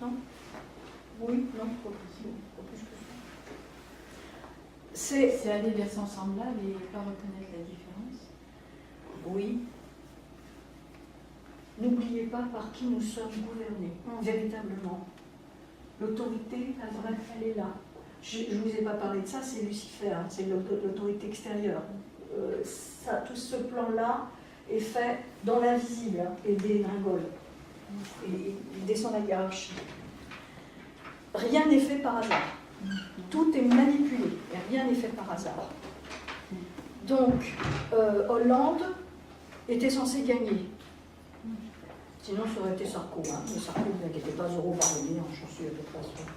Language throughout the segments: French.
Non? Oui, non, pas plus que ça. C'est aller vers son semblable et pas reconnaître la différence. Oui. N'oubliez pas par qui nous sommes gouvernés, véritablement. L'autorité, elle est là. Je ne vous ai pas parlé de ça, c'est Lucifer, hein, c'est l'autorité extérieure. Tout ce plan-là est fait dans l'invisible, hein, et dégringole. Et il descend la hiérarchie. Rien n'est fait par hasard. Tout est manipulé, et rien n'est fait par hasard. Donc, Hollande était censé gagner. Sinon, ça aurait été Sarko. Hein. Mais Sarko, ne vous inquiétez pas, Zoro va revenir, j'en suis à peu près sûre.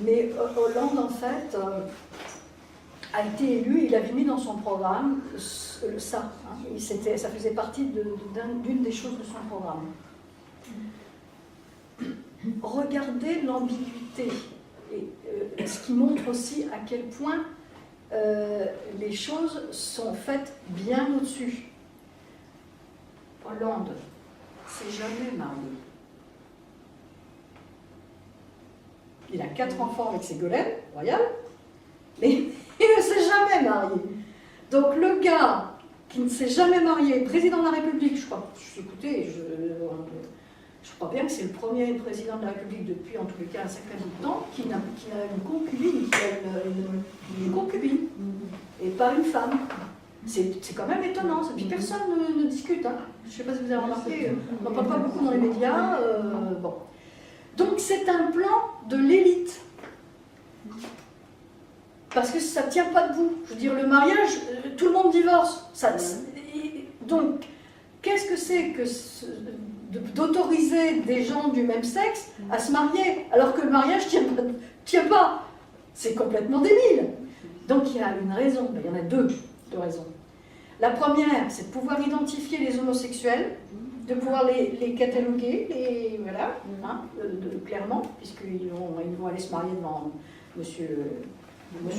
Mais Hollande, en fait, a été élu, il avait mis dans son programme ça. Hein. Ça faisait partie d'une des choses de son programme. Regardez l'ambiguïté, ce qui montre aussi à quel point les choses sont faites bien au-dessus. Hollande s'est jamais marié. Il a 4 enfants avec Ségolène, royal, mais il ne s'est jamais marié. Donc le gars qui ne s'est jamais marié, président de la République, je crois, écoutez, je crois bien que c'est le premier président de la République depuis, en tous les cas, un sacré bout de temps, qui a une concubine, une concubine, et pas une femme. C'est quand même étonnant, puis personne ne discute. Hein. Je ne sais pas si vous avez remarqué, on n'en parle pas beaucoup dans les médias. Bon. Donc c'est un plan de l'élite. Parce que ça ne tient pas debout. Je veux dire, le mariage, tout le monde divorce. Donc, qu'est-ce que c'est que d'autoriser des gens du même sexe à se marier, alors que le mariage ne tient pas? C'est complètement débile. Donc il y a une raison, il y en a deux raisons. La première, c'est de pouvoir identifier les homosexuels, de pouvoir les cataloguer, voilà, hein, clairement, puisqu'ils vont aller se marier devant monsieur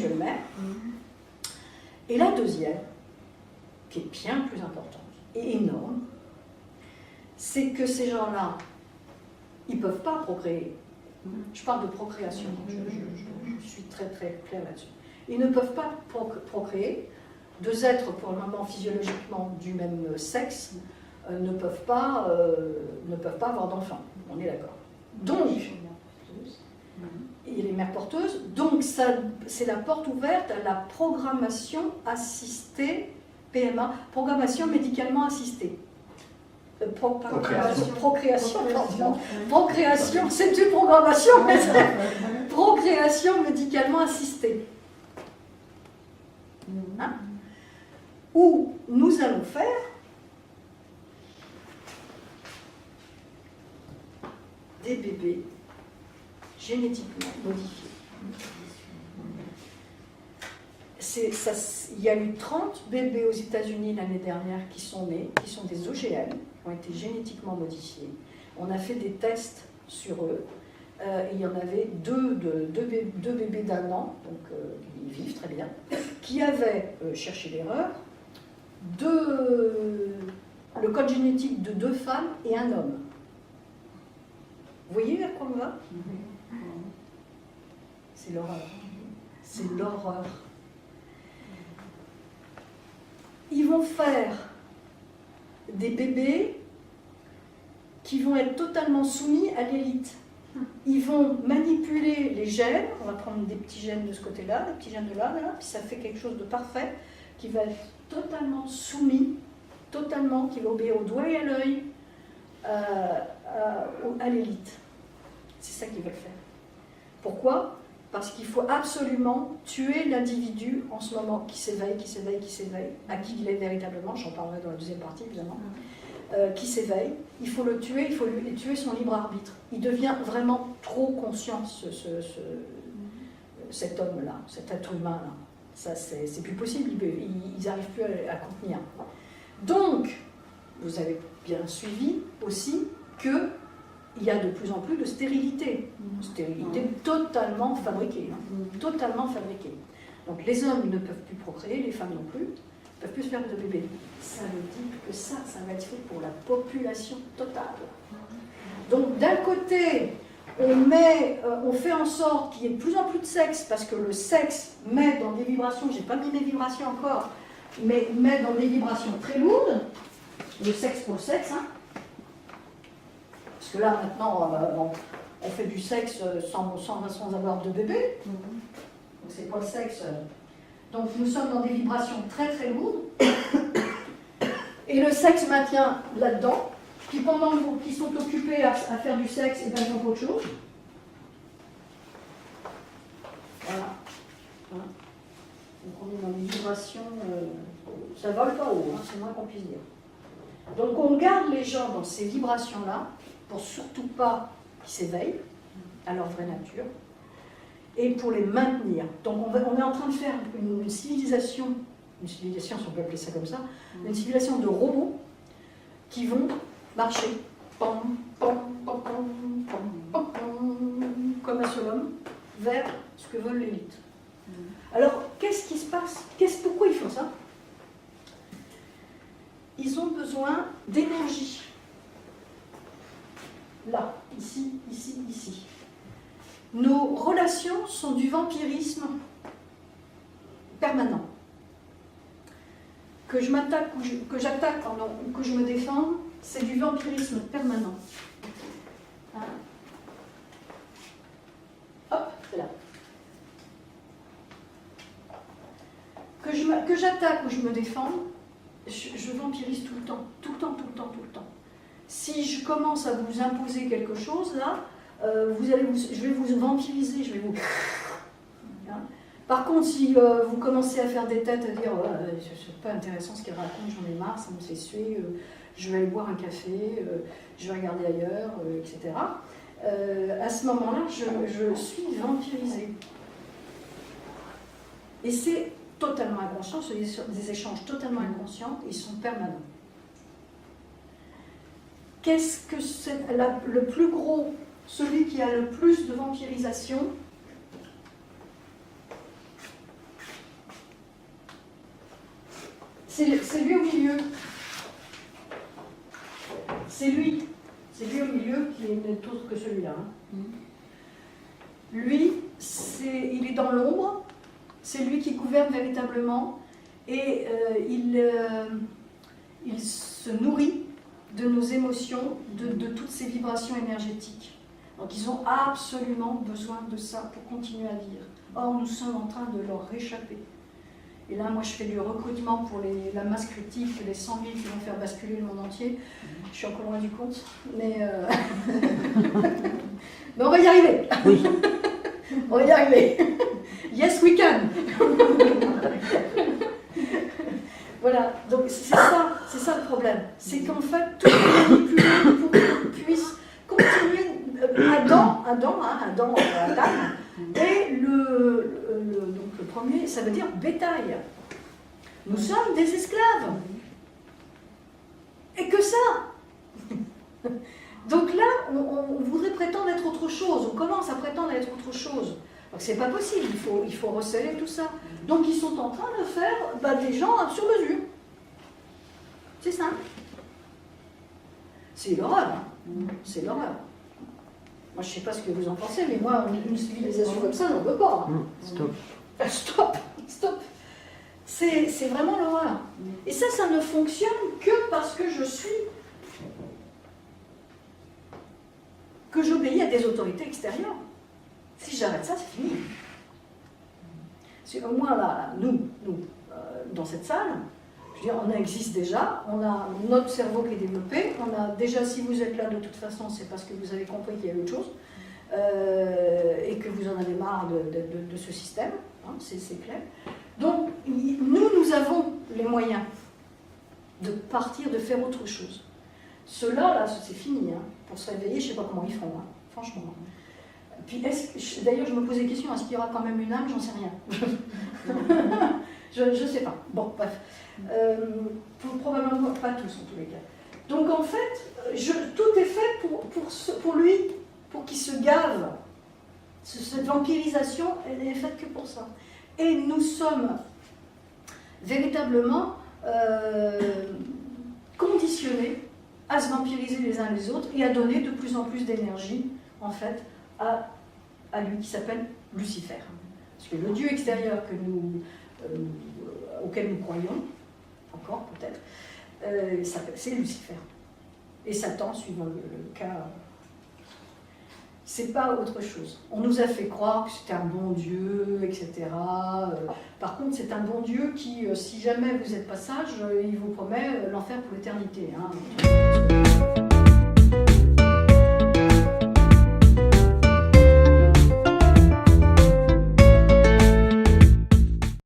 le maire. Et la deuxième, qui est bien plus importante et énorme, c'est que ces gens-là, ils ne peuvent pas procréer. Je parle de procréation, je suis très très claire là-dessus. Ils ne peuvent pas procréer. Deux êtres, pour le moment, physiologiquement du même sexe, ne peuvent pas avoir d'enfants. On est d'accord. Donc, il y a les mères porteuses, donc c'est la porte ouverte à la programmation assistée, PMA, programmation médicalement assistée. Procréation, c'est une programmation, mais procréation médicalement assistée. Hein? Où nous allons faire des bébés génétiquement modifiés. Il y a eu 30 bébés aux États-Unis l'année dernière qui sont nés, qui sont des OGM, qui ont été génétiquement modifiés. On a fait des tests sur eux. Il y en avait deux bébés d'1 an, donc ils vivent très bien, qui avaient cherché l'erreur, le code génétique de 2 femmes et un homme. Vous voyez à quoi on va? C'est l'horreur. C'est l'horreur. Ils vont faire des bébés qui vont être totalement soumis à l'élite. Ils vont manipuler les gènes, on va prendre des petits gènes de ce côté-là, des petits gènes de là, puis ça fait quelque chose de parfait, qui va être totalement soumis, qui va obéir au doigt et à l'œil, à l'élite. C'est ça qu'ils veulent faire. Pourquoi? Parce qu'il faut absolument tuer l'individu en ce moment qui s'éveille, à qui il est véritablement, j'en parlerai dans la deuxième partie évidemment, qui s'éveille, il faut le tuer, il faut lui tuer son libre arbitre. Il devient vraiment trop conscient, cet homme-là, cet être humain-là. Ça, c'est plus possible, ils n'arrivent plus à contenir. Donc, vous avez bien suivi aussi qu'il y a de plus en plus de stérilité. Stérilité totalement fabriquée. Totalement fabriquée. Donc les hommes ne peuvent plus procréer, les femmes non plus. ne peuvent plus se faire de bébés. Ça veut dire que ça va être fait pour la population totale. Donc d'un côté, on fait en sorte qu'il y ait de plus en plus de sexe, parce que le sexe met dans des vibrations, j'ai pas mis mes vibrations encore, mais met dans des vibrations très lourdes, le sexe pour le sexe, hein. Parce que là maintenant, on fait du sexe sans avoir de bébé, donc c'est pas le sexe. Donc nous sommes dans des vibrations très très lourdes, et le sexe maintient là-dedans. Puis pendant qu'ils sont occupés à faire du sexe, et bien ils font autre chose. Voilà. Hein. Donc on est dans des vibrations, ça vole pas haut, hein, c'est moins qu'on puisse dire. Donc on garde les gens dans ces vibrations-là, pour surtout pas qu'ils s'éveillent à leur vraie nature, et pour les maintenir. Donc on est en train de faire une civilisation, si on peut appeler ça comme ça, une civilisation de robots qui vont marcher, pom, pom, pom, pom, pom, pom, pom, comme un seul homme, vers ce que veulent l'élite. Alors, qu'est-ce qui se passe? Pourquoi ils font ça? Ils ont besoin d'énergie. Là, ici, ici, ici. Nos relations sont du vampirisme permanent. Que je m'attaque, que j'attaque, ou que je me défende, c'est du vampirisme permanent. Hein? Hop, c'est là. Que j'attaque ou je me défends, je vampirise tout le temps, tout le temps, tout le temps, tout le temps. Si je commence à vous imposer quelque chose, là, je vais vous vampiriser, je vais vous... Hein? Par contre, si vous commencez à faire des têtes, à dire c'est pas intéressant ce qu'il raconte, j'en ai marre, ça me fait suer, je vais aller boire un café, je vais regarder ailleurs, etc. À ce moment-là, je suis vampirisée. Et c'est totalement inconscient, ce sont des échanges totalement inconscients, ils sont permanents. Qu'est-ce que c'est le plus gros, celui qui a le plus de vampirisation? C'est lui au milieu. C'est lui au milieu qui n'est autre que celui-là. Hein. Lui, il est dans l'ombre, c'est lui qui gouverne véritablement et il se nourrit de nos émotions, de toutes ces vibrations énergétiques. Donc ils ont absolument besoin de ça pour continuer à vivre. Or, nous sommes en train de leur réchapper. Et là, moi, je fais du recrutement pour la masse critique, les 100 000 qui vont faire basculer le monde entier. Je suis encore loin du compte, mais mais on va y arriver. Oui. On va y arriver. Yes, we can. Voilà, donc c'est ça le problème. C'est qu'en fait, tout est manipulé pour qu'on puisse continuer. Adam, et donc le premier, ça veut dire bétail. Nous sommes des esclaves. Et que ça. Donc là, on voudrait prétendre être autre chose. On commence à prétendre être autre chose. Donc c'est pas possible, il faut resserrer tout ça. Donc ils sont en train de faire des gens sur mesure. C'est simple. C'est l'horreur. Hein. C'est l'horreur. Moi, je ne sais pas ce que vous en pensez, mais moi, une civilisation comme ça, on n'en veut pas. Hein. Stop. Stop. C'est vraiment l'horreur. Et ça ne fonctionne que parce que que j'obéis à des autorités extérieures. Si j'arrête ça, c'est fini. Au moins, là, nous, dans cette salle, je veux dire, on existe déjà, on a notre cerveau qui est développé, on a déjà, si vous êtes là de toute façon, c'est parce que vous avez compris qu'il y a autre chose, et que vous en avez marre de ce système, hein, c'est clair. Donc, nous avons les moyens de partir, de faire autre chose. Ceux-là, là, c'est fini, hein, pour se réveiller, je ne sais pas comment ils font, hein, franchement. Puis, d'ailleurs, je me posais la question, est-ce qu'il y aura quand même une âme? J'en sais rien. Je ne sais pas. Bon, bref. Probablement pas tous, en tous les cas. Donc, en fait, tout est fait pour lui, pour qu'il se gave. Cette vampirisation, elle est faite que pour ça. Et nous sommes véritablement conditionnés à se vampiriser les uns les autres et à donner de plus en plus d'énergie, en fait, à lui qui s'appelle Lucifer. Parce que le Dieu extérieur auquel nous croyons, encore peut-être, c'est Lucifer. Et Satan, suivant le cas, c'est pas autre chose. On nous a fait croire que c'était un bon Dieu, etc. Par contre, c'est un bon Dieu qui, si jamais vous êtes pas sage, il vous promet l'enfer pour l'éternité. Hein.